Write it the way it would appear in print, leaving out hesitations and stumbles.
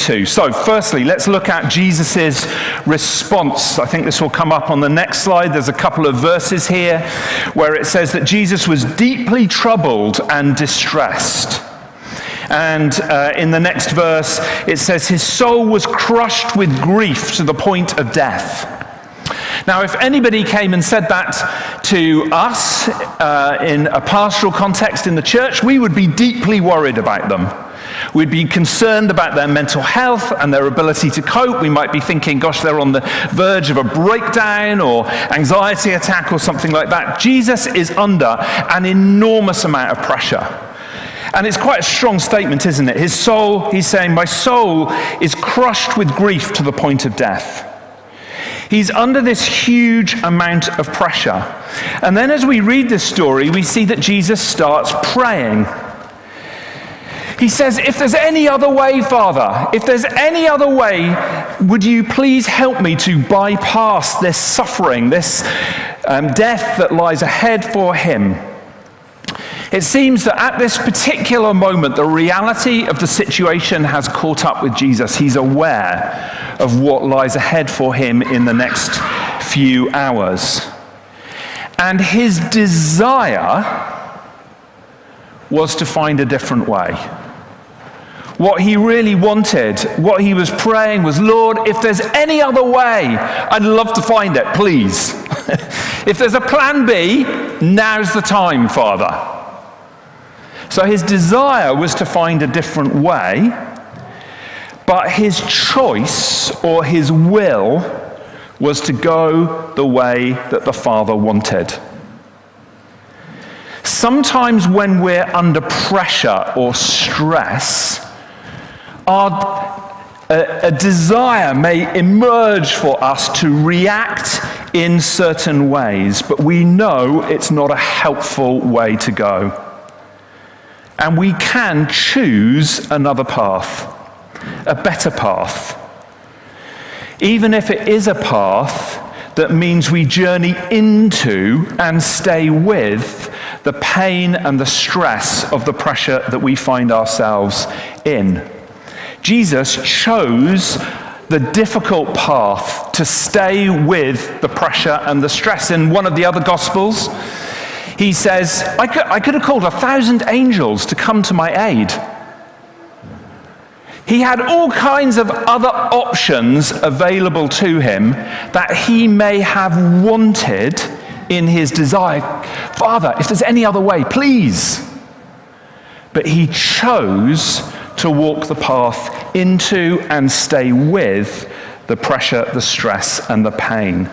into. So firstly, let's look at Jesus' response. I think this will come up on the next slide. There's a couple of verses here where it says that Jesus was deeply troubled and distressed. And in the next verse, it says his soul was crushed with grief to the point of death. Now, if anybody came and said that to us in a pastoral context in the church, we would be deeply worried about them. We'd be concerned about their mental health and their ability to cope. We might be thinking, gosh, they're on the verge of a breakdown or anxiety attack or something like that. Jesus is under an enormous amount of pressure. And it's quite a strong statement, isn't it? His soul, he's saying, my soul is crushed with grief to the point of death. He's under this huge amount of pressure. And then as we read this story, we see that Jesus starts praying. He says, if there's any other way, Father, if there's any other way, would you please help me to bypass this suffering, this death that lies ahead for him? It seems that at this particular moment, the reality of the situation has caught up with Jesus. He's aware of what lies ahead for him in the next few hours. And his desire was to find a different way. What he really wanted, what he was praying was, Lord, if there's any other way, I'd love to find it, please. If there's a plan B, now's the time, Father. So his desire was to find a different way, but his choice or his will was to go the way that the Father wanted. Sometimes when we're under pressure or stress, a desire may emerge for us to react in certain ways, but we know it's not a helpful way to go. And we can choose another path, a better path. Even if it is a path that means we journey into and stay with the pain and the stress of the pressure that we find ourselves in. Jesus chose the difficult path to stay with the pressure and the stress. In one of the other Gospels, he says, I could have called 1,000 angels to come to my aid. He had all kinds of other options available to him that he may have wanted in his desire. Father, if there's any other way, please. But he chose to walk the path into and stay with the pressure, the stress, and the pain.